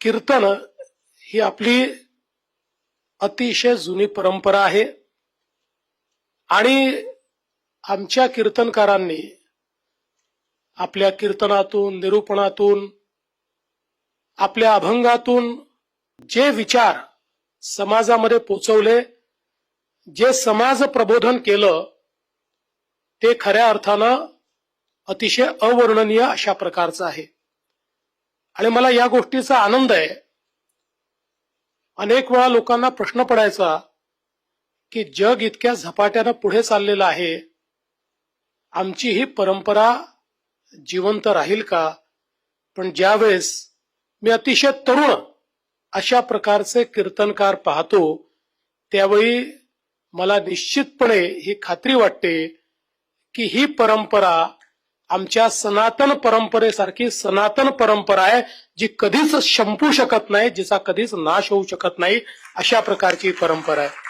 कीर्तन ही आपली अतिशय जुनी परंपरा आहे आणि आमच्या कीर्तनकारांनी आपल्या कीर्तनातून, निरूपणातून, आपल्या अभंगातून जे विचार समाजामध्ये पोचवले, जे समाज प्रबोधन केलं, ते खऱ्या अर्थानं अतिशय अवर्णनीय अशा प्रकारचं आहे. आणि मला या गोष्टीचा आनंद आहे. अनेक वेळा लोकांना प्रश्न पडायचा की जग इतक्या झपाट्यानं पुढे चाललेलं आहे, आमची ही परंपरा जिवंत राहील का? पण ज्यावेळेस मी अतिशय तरुण अशा प्रकारचे कीर्तनकार पाहतो, त्यावेळी मला निश्चितपणे ही खात्री वाटते की ही परंपरा आमच्या सनातन परंपरेसारखी सनातन परंपरा आहे, जी कधीच संपू शकत नाही, जिचा कधीच नाश होऊ शकत नाही, अशा प्रकारची परंपरा आहे.